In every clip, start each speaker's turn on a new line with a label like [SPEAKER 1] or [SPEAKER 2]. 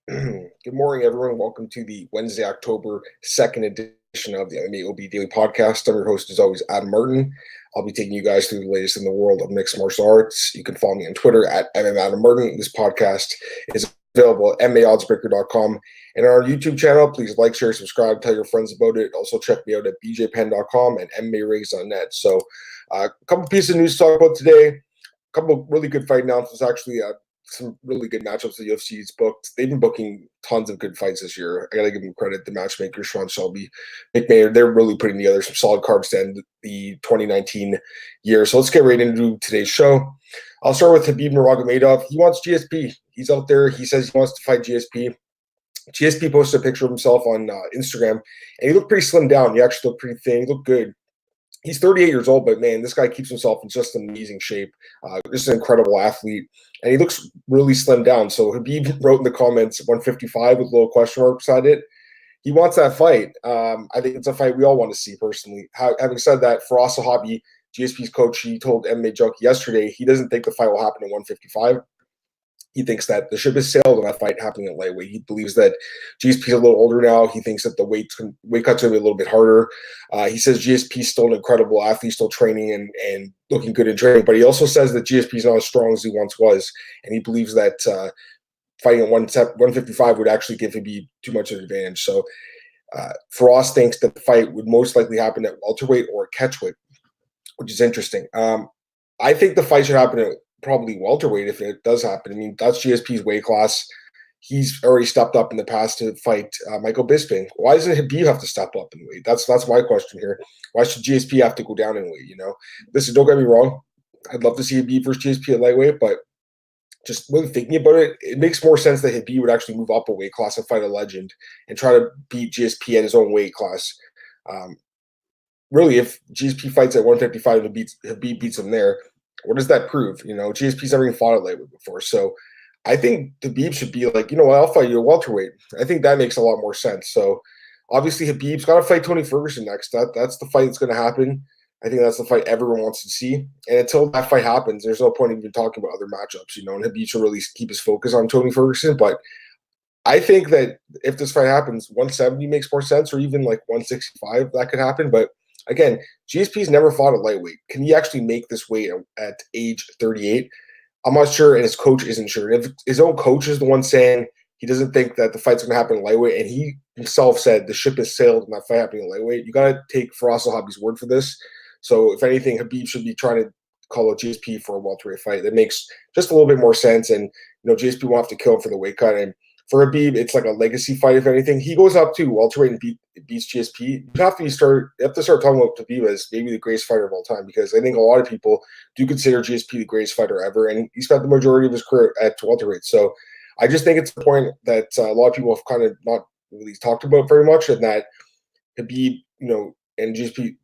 [SPEAKER 1] Good morning, everyone. Welcome to the Wednesday, October 2nd edition of the MMAOB Daily podcast. I'm your host, as always, Adam Martin. I'll be taking you guys through the latest in the world of mixed martial arts. You can follow me on Twitter at MMAdamMartin. This podcast is available at MMAOddsbreaker.com. And on our YouTube channel, please like, share, subscribe, tell your friends about it. Also, check me out at bjpen.com and MMARings.net. So, a couple pieces of news to talk about today. A couple of really good fight announcements, actually. Some really good matchups the UFC's booked. They've been booking tons of good fights this year. I gotta give them credit. The matchmakers, Sean Shelby, McMahon, they're really putting together some solid cards to end the 2019 year. So let's get right into today's show. I'll start with Khabib Nurmagomedov. He wants GSP. He's out there. He says he wants to fight GSP. GSP posted a picture of himself on Instagram, and he looked pretty slimmed down. He actually looked pretty thin. He looked good. He's 38 years old, but man, this guy keeps himself in just amazing shape. Just an incredible athlete, and he looks really slimmed down. So Khabib wrote in the comments 155 with a little question mark beside it. He wants that fight. I think it's a fight we all want to see personally. Having said that, Firas Zahabi, GSP's coach, he told MMA Junkie yesterday he doesn't think the fight will happen at 155. He thinks that the ship has sailed on that fight happening at lightweight. He believes that GSP is a little older now. He thinks that the weight cut's going to be a little bit harder. He says GSP is still an incredible athlete, still training and looking good in training. But he also says that GSP is not as strong as he once was. And he believes that fighting at 155 would actually give him too much of an advantage. So Firas thinks that the fight would most likely happen at welterweight or catchweight, which is interesting. I think the fight should happen at probably welterweight if it does happen. I mean, that's GSP's weight class. He's already stepped up in the past to fight Michael Bisping. Why doesn't Khabib have to step up in weight? That's my question here. Why should GSP have to go down in weight? Listen, don't get me wrong. I'd love to see Khabib versus GSP at lightweight, but just really thinking about it, it makes more sense that Khabib would actually move up a weight class and fight a legend and try to beat GSP at his own weight class. Really, if GSP fights at 155 and Khabib beats him there, what does that prove? GSP's never even fought at lightweight before. So I think Khabib should be like, I'll fight you at welterweight. I think that makes a lot more sense. So obviously Khabib's got to fight Tony Ferguson next. That's the fight that's going to happen. I think that's the fight everyone wants to see. And until that fight happens, there's no point in even talking about other matchups, and Khabib should really keep his focus on Tony Ferguson. But I think that if this fight happens, 170 makes more sense, or even like 165, that could happen. But again, GSP's never fought at lightweight. Can he actually make this weight at age 38? I'm not sure, and his coach isn't sure. If his own coach is the one saying he doesn't think that the fight's going to happen at lightweight, and he himself said the ship has sailed and that fight happening at lightweight, you got to take Firas Zahabi's word for this. So if anything, Khabib should be trying to call out GSP for a welterweight fight. That makes just a little bit more sense, and GSP won't have to kill him for the weight cut. And for Khabib, it's like a legacy fight. If anything, he goes up to welterweight and beats GSP. You have to start talking about Khabib as maybe the greatest fighter of all time, because I think a lot of people do consider GSP the greatest fighter ever, and he spent the majority of his career at welterweight. So I just think it's a point that a lot of people have kind of not really talked about very much, and that Khabib, and GSP,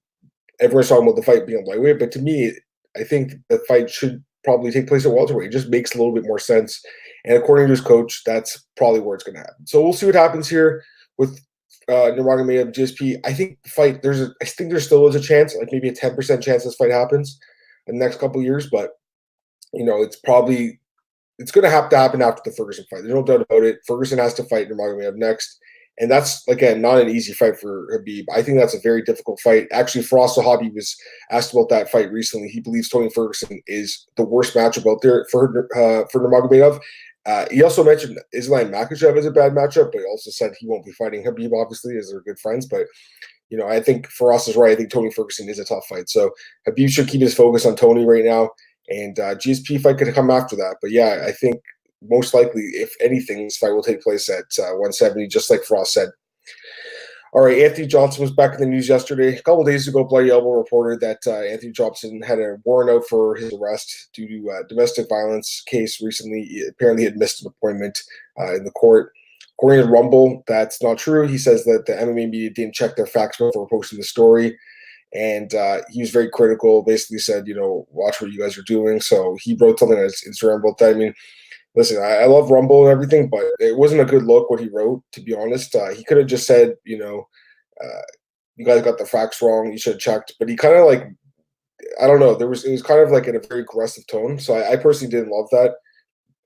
[SPEAKER 1] everyone's talking about the fight being lightweight, but to me, I think the fight should probably take place at welterweight. It just makes a little bit more sense. And according to his coach, that's probably where it's going to happen. So we'll see what happens here with Nurmagomedov GSP. I think the fight, I think there still is a chance, like maybe a 10% chance this fight happens in the next couple of years. But it's going to have to happen after the Ferguson fight. There's no doubt about it. Ferguson has to fight Nurmagomedov next. And that's, again, not an easy fight for Khabib. I think that's a very difficult fight. Actually, Firas Zahabi was asked about that fight recently. He believes Tony Ferguson is the worst matchup out there for Nurmagomedov. He also mentioned Islam Makhachev as a bad matchup, but he also said he won't be fighting Khabib, obviously, as they're good friends. But, I think Firas is right. I think Tony Ferguson is a tough fight. So Khabib should keep his focus on Tony right now. And GSP fight could come after that. But, yeah, I think most likely, if anything, this fight will take place at 170, just like Frost said. All right, Anthony Johnson was back in the news yesterday. A couple of days ago, Bloody Elbow reported that Anthony Johnson had a warrant out for his arrest due to a domestic violence case recently. Apparently, he had missed an appointment in the court. According to Rumble, that's not true. He says that the MMA media didn't check their facts before posting the story. And he was very critical, basically said, watch what you guys are doing. So he wrote something on his Instagram about that. I mean, listen, I love Rumble and everything, but it wasn't a good look what he wrote, to be honest. He could have just said, you guys got the facts wrong. You should have checked. But he kind of I don't know. It was kind of like in a very aggressive tone. So I personally didn't love that.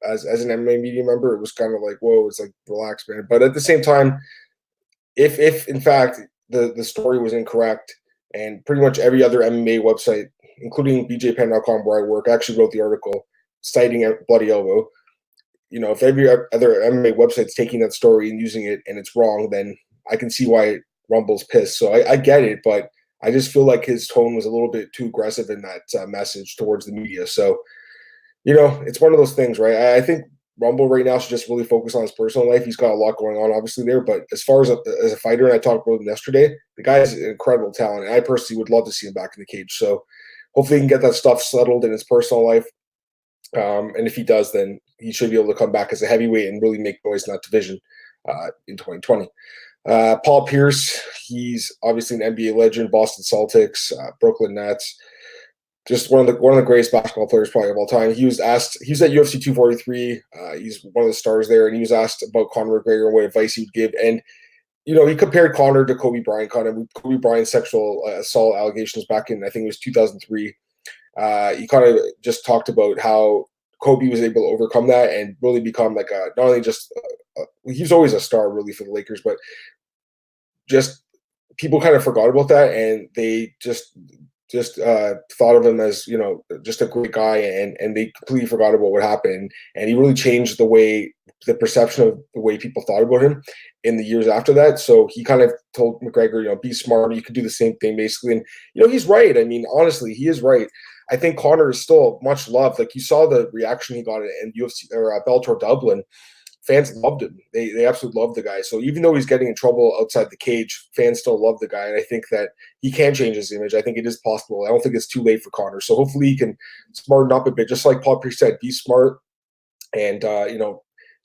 [SPEAKER 1] as an MMA media member, it was kind of like, whoa, it's like, relax, man. But at the same time, if in fact the story was incorrect, and pretty much every other MMA website, including bjpen.com where I work, actually wrote the article citing a bloody elbow. If every other MMA website's taking that story and using it and it's wrong, then I can see why Rumble's pissed. So I get it, but I just feel like his tone was a little bit too aggressive in that message towards the media. So, it's one of those things, right? I think Rumble right now should just really focus on his personal life. He's got a lot going on, obviously, there. But as far as a fighter, and I talked about him yesterday, the guy is an incredible talent. And I personally would love to see him back in the cage. So hopefully he can get that stuff settled in his personal life. And if he does, then he should be able to come back as a heavyweight and really make noise in that division in 2020. Paul Pierce, he's obviously an NBA legend, Boston Celtics, Brooklyn Nets, just one of the greatest basketball players probably of all time. He was at UFC 243. He's one of the stars there, and he was asked about Conor McGregor and what advice he would give. And he compared Conor to Kobe Bryant. Kobe Bryant's sexual assault allegations back in, I think it was 2003. He kind of just talked about how Kobe was able to overcome that and really become like not only just he was always a star really for the Lakers, but just people kind of forgot about that, and they just thought of him as just a great guy, and they completely forgot about what happened. And he really changed the perception of the way people thought about him in the years after that. So he kind of told McGregor, be smart, you could do the same thing basically. And he's right. I mean, honestly, he is right. I think Conor is still much loved. Like, you saw the reaction he got in UFC or Bellator Dublin. Fans loved him. They absolutely loved the guy. So even though he's getting in trouble outside the cage, fans still love the guy. And I think that he can change his image. I think it is possible. I don't think it's too late for Conor. So hopefully he can smarten up a bit. Just like Paul Pierce said, be smart, and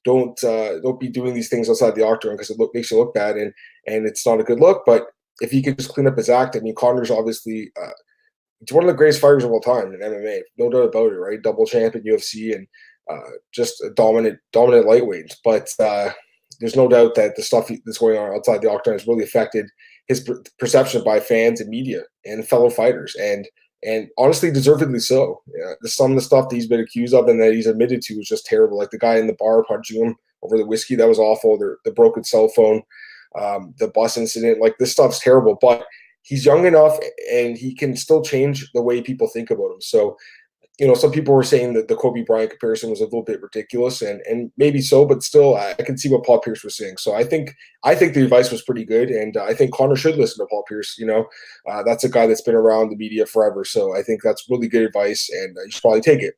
[SPEAKER 1] don't be doing these things outside the octagon because it makes you look bad, and it's not a good look. But if he could just clean up his act, I mean, Conor's obviously he's one of the greatest fighters of all time in MMA, no doubt about it, right? Double champ in UFC and just a dominant lightweight. But there's no doubt that the stuff that's going on outside the octagon has really affected his perception by fans and media and fellow fighters, and honestly, deservedly so. Some of the stuff that he's been accused of and that he's admitted to was just terrible. Like the guy in the bar punching him over the whiskey, that was awful. The broken cell phone, the bus incident, like this stuff's terrible. But he's young enough, and he can still change the way people think about him. So, some people were saying that the Kobe Bryant comparison was a little bit ridiculous, and maybe so, but still, I can see what Paul Pierce was saying. So I think the advice was pretty good, and I think Conor should listen to Paul Pierce. That's a guy that's been around the media forever, so I think that's really good advice, and you should probably take it.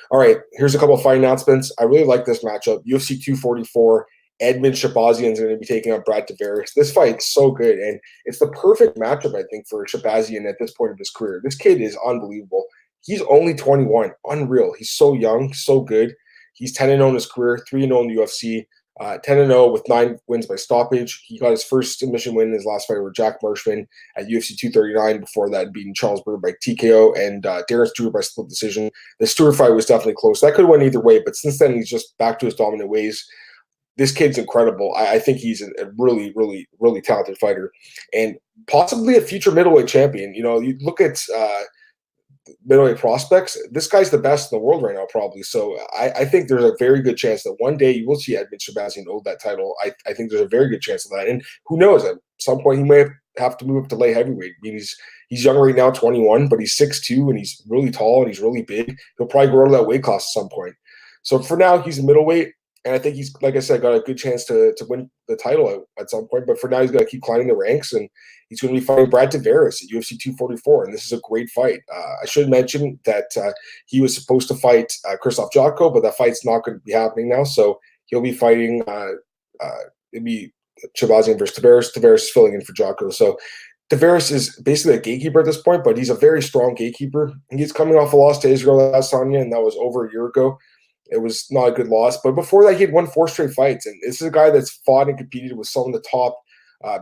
[SPEAKER 1] All right, here's a couple of fight announcements. I really like this matchup. UFC 244. Edmen Shahbazyan is going to be taking on Brad Tavares. This fight's so good, and it's the perfect matchup, I think, for Shahbazyan at this point of his career. This kid is unbelievable. He's only 21. Unreal. He's so young, so good. He's 10-0 in his career, 3-0 in the UFC, 10-0 with 9 wins by stoppage. He got his first submission win in his last fight with Jack Marshman at UFC 239. Before that, beating Charles Burr by TKO and Darren Stewart by split decision. The Stewart fight was definitely close. That could have went either way, but since then, he's just back to his dominant ways. This kid's incredible. I think he's a really, really, really talented fighter, and possibly a future middleweight champion. You look at middleweight prospects, this guy's the best in the world right now, probably. So I think there's a very good chance that one day you will see Edmen Shahbazyan hold that title. I think there's a very good chance of that. And who knows, at some point he may have to move up to light heavyweight. I mean, he's young right now, 21, but he's 6'2", and he's really tall, and he's really big. He'll probably grow to that weight class at some point. So for now, he's a middleweight. And I think he's, like I said, got a good chance to win the title at some point. But for now, he's got to keep climbing the ranks, and he's going to be fighting Brad Tavares at UFC 244. And this is a great fight. I should mention that he was supposed to fight Krzysztof Jotko, but that fight's not going to be happening now. So he'll be fighting it'll be Shahbazyan versus Tavares. Tavares is filling in for Jotko. So Tavares is basically a gatekeeper at this point, but he's a very strong gatekeeper. He's coming off a loss to Israel Adesanya, and that was over a year ago. It was not a good loss. But before that, he had won 4 straight fights. And this is a guy that's fought and competed with some of the top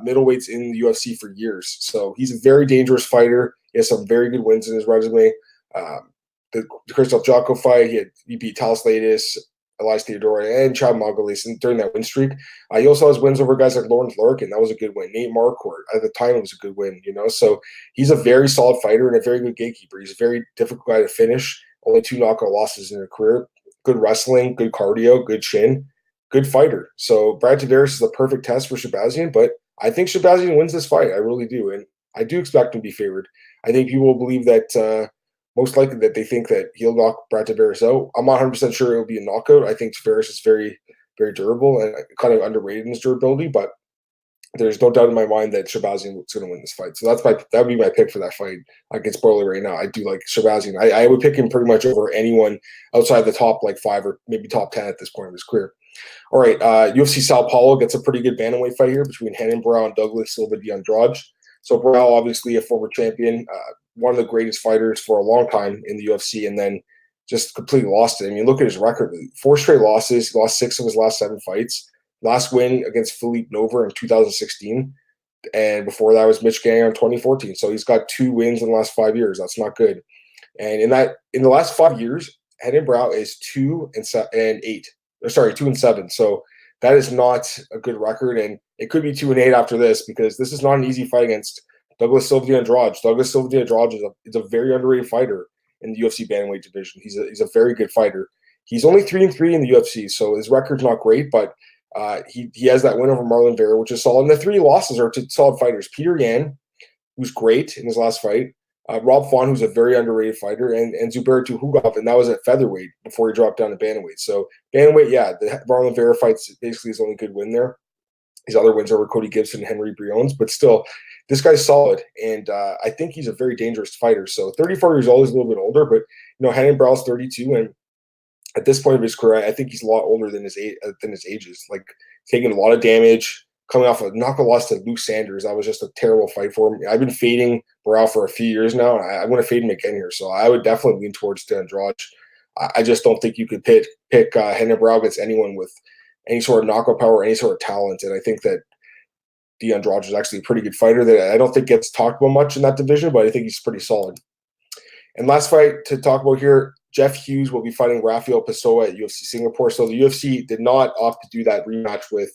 [SPEAKER 1] middleweights in the UFC for years. So he's a very dangerous fighter. He has some very good wins in his resume. The Krzysztof Jotko fight, he beat Talis Latis, Elias Theodora, and Chad Mogulus during that win streak. He also has wins over guys like Lawrence Larkin. That was a good win. Nate Marquardt, at the time, it was a good win. So he's a very solid fighter and a very good gatekeeper. He's a very difficult guy to finish. Only 2 knockout losses in a career. good wrestling, good cardio, good chin, good fighter. So Brad Tavares is the perfect test for Shahbazyan, but I think Shahbazyan wins this fight. I really do. And I do expect him to be favored. I think people will believe that most likely that they think that he'll knock Brad Tavares out. I'm not 100% sure it'll be a knockout. I think Tavares is very, very durable and kind of underrated in his durability, but there's no doubt in my mind that Shahbazyan is going to win this fight. So that would be my pick for that fight. I can spoil it right now. I do like Shahbazyan. I would pick him pretty much over anyone outside the top like 5 or maybe top 10 at this point of his career. All right, UFC Sao Paulo gets a pretty good bantamweight fight here between Renan and Douglas Silva de Andrade. So Barão, obviously a former champion, one of the greatest fighters for a long time in the UFC, and then just completely lost it. I mean, look at his record. 4 straight losses. He lost 6 of his last 7 fights. Last win against Philippe Nover in 2016. And before that was Mitch Gagnon in 2014. So he's got 2 wins in the last 5 years. That's not good. And in the last 5 years, Renan Barão is 2-8. 2-7. So that is not a good record, and it could be 2-8 after this because this is not an easy fight against Douglas Silva de Andrade. Douglas Silva de Andrade is a very underrated fighter in the UFC bantamweight division. He's a very good fighter. He's only 3-3 in the UFC, so his record's not great, but he has that win over Marlon Vera, which is solid. And the 3 losses are to solid fighters: Peter Yan, who's great in his last fight, Rob Font, who's a very underrated fighter, and Zubair Tukhugov, and that was at featherweight before he dropped down to bantamweight. So bantamweight, yeah, the Marlon Vera fight's basically his only good win there. His other wins over Cody Gibson and Henry Briones, but still, this guy's solid, and I think he's a very dangerous fighter. So 34 years old, is a little bit older, but Renan Barão's 32, and at this point of his career, I think he's a lot older than his age is. Like taking a lot of damage, coming off a knockout loss to Luke Sanders. That was just a terrible fight for him. I've been fading Barão for a few years now, and I'm going to fade him again here. So I would definitely lean towards De Andrade. I just don't think you could pick Renan Barão against anyone with any sort of knockout power, or any sort of talent. And I think that De Andrade is actually a pretty good fighter that I don't think gets talked about much in that division, but I think he's pretty solid. And last fight to talk about here, Jeff Hughes will be fighting Raphael Pessoa at UFC Singapore. So the UFC did not opt to do that rematch with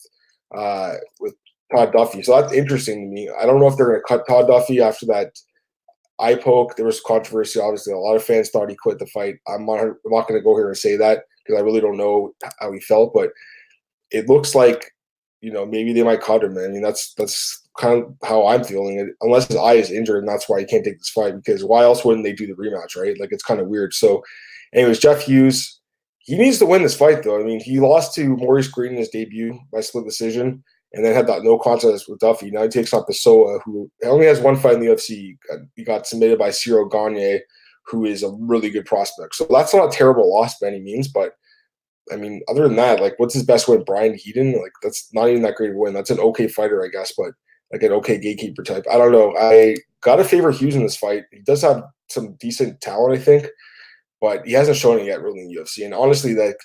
[SPEAKER 1] Todd Duffy. So that's interesting to me. I don't know if they're going to cut Todd Duffy after that eye poke. There was controversy. Obviously, a lot of fans thought he quit the fight. I'm not going to go here and say that because I really don't know how he felt, but it looks like, maybe they might cut him. I mean, that's kind of how I'm feeling it, unless his eye is injured, and that's why he can't take this fight, because why else wouldn't they do the rematch, right? Like, it's kind of weird. So anyways, Jeff Hughes, he needs to win this fight, though. I mean, he lost to Maurice Green in his debut by split decision, and then had that no contest with Duffy. Now he takes on Pessoa, who only has 1 fight in the UFC. He got submitted by Cyril Gagné, who is a really good prospect. So that's not a terrible loss by any means, but I mean, other than that, like, what's his best win? Brian Heaton? Like, that's not even that great of a win. That's an okay fighter, I guess, but like an okay gatekeeper type. I don't know. I got to favor Hughes in this fight. He does have some decent talent, I think, but he hasn't shown it yet really in the UFC. And honestly, like,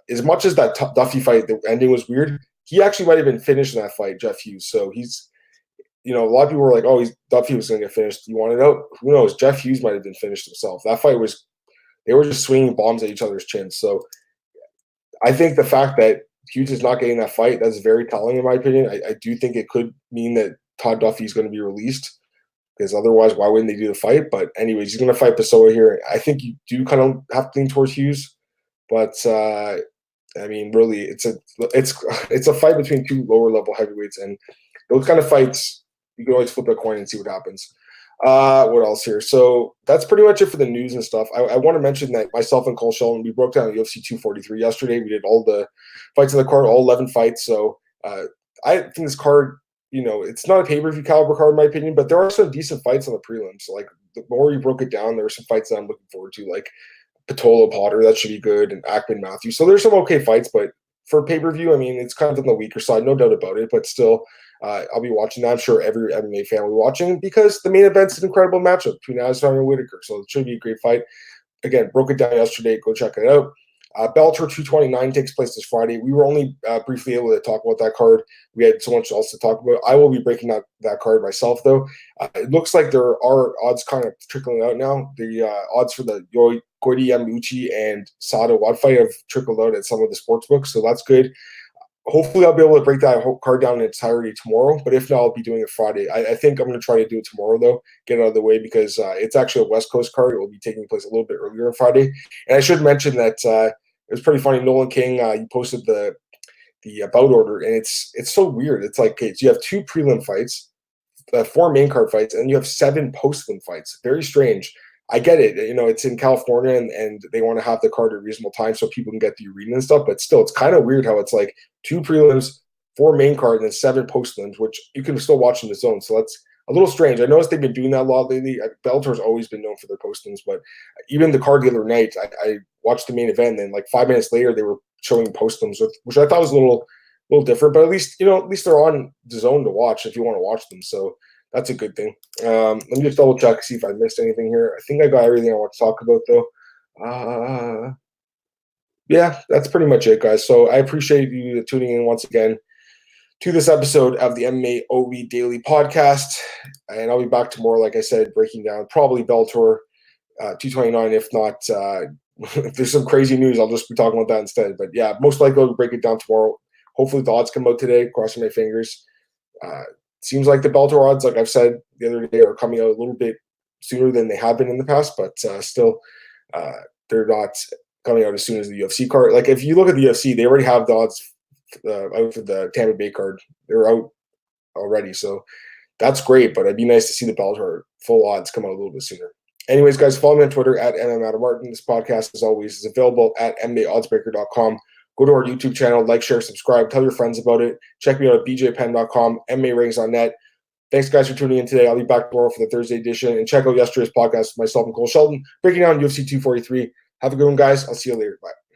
[SPEAKER 1] as much as that Duffy fight, the ending was weird, he actually might have been finished in that fight, Jeff Hughes. So he's, a lot of people were like, oh, Duffy was going to get finished. You want to know? Who knows? Jeff Hughes might have been finished himself. That fight was, they were just swinging bombs at each other's chins. So I think the fact that Hughes is not getting that fight, that's very telling in my opinion. I do think it could mean that Todd Duffy is going to be released, because otherwise, why wouldn't they do the fight? But anyways, he's going to fight Pessoa here. I think you do kind of have to lean towards Hughes, but I mean, really, it's a fight between 2 lower level heavyweights, and those kind of fights, you can always flip a coin and see what happens. What else here? So that's pretty much it for the news and stuff. I want to mention that myself and Cole Sheldon, we broke down UFC 243 yesterday. We did all the fights in the card, all 11 fights. So I think this card, it's not a pay-per-view caliber card in my opinion, but there are some decent fights on the prelims. So, like, the more you broke it down, there were some fights that I'm looking forward to, like Patolo Potter, that should be good, and Ackman Matthews. So there's some okay fights, but for pay-per-view, I mean, it's kind of on the weaker side, no doubt about it, but still, I'll be watching that. I'm sure every MMA fan will be watching, because the main event's an incredible matchup between Adesanya and Whitaker. So it should be a great fight. Again, broke it down yesterday. Go check it out. Bellator 229 takes place this Friday. We were only briefly able to talk about that card. We had so much else to talk about. I will be breaking out that card myself, though. It looks like there are odds kind of trickling out now. The odds for the Goiti Yamauchi and Sato Wad fight have trickled out at some of the sports books, so that's good. Hopefully, I'll be able to break that whole card down in its entirety tomorrow. But if not, I'll be doing it Friday. I think I'm going to try to do it tomorrow, though, get it out of the way, because it's actually a West Coast card. It will be taking place a little bit earlier on Friday. And I should mention that it was pretty funny. Nolan King, you posted the bout order, and it's so weird. It's like, okay, so you have 2 prelim fights, 4 main card fights, and you have 7 post-lim fights. Very strange. I get it. It's in California, and they want to have the card at a reasonable time so people can get the arena and stuff. But still, it's kind of weird how it's like 2 prelims, 4 main card, and then 7 post-lims, which you can still watch in the zone. So that's a little strange. I noticed they've been doing that a lot lately. Bellator's always been known for their post-lims, but even the card the other night, I watched the main event, and then like 5 minutes later, they were showing post-lims, which I thought was a little different. But at least they're on the zone to watch if you want to watch them. So that's a good thing. Let me just double check, see if I missed anything here. I think I got everything I want to talk about, though. Yeah, that's pretty much it, guys. So I appreciate you tuning in once again to this episode of the MMAOB Daily podcast. And I'll be back tomorrow, like I said, breaking down probably Bellator 229. If not, if there's some crazy news, I'll just be talking about that instead. But yeah, most likely I'll break it down tomorrow. Hopefully the odds come out today, crossing my fingers. Seems like the Bellator odds, like I've said the other day, are coming out a little bit sooner than they have been in the past, but still, they're not coming out as soon as the UFC card. Like, if you look at the UFC, they already have the odds out for the Tampa Bay card. They're out already, so that's great, but it'd be nice to see the Bellator full odds come out a little bit sooner. Anyways, guys, follow me on Twitter at MMAOB. This podcast, as always, is available at MMAOddsbreaker.com. Go to our YouTube channel, like, share, subscribe, tell your friends about it. Check me out at bjpenn.com, MMARings.net. Thanks, guys, for tuning in today. I'll be back tomorrow for the Thursday edition. And check out yesterday's podcast with myself and Cole Shelton, breaking down UFC 243. Have a good one, guys. I'll see you later. Bye.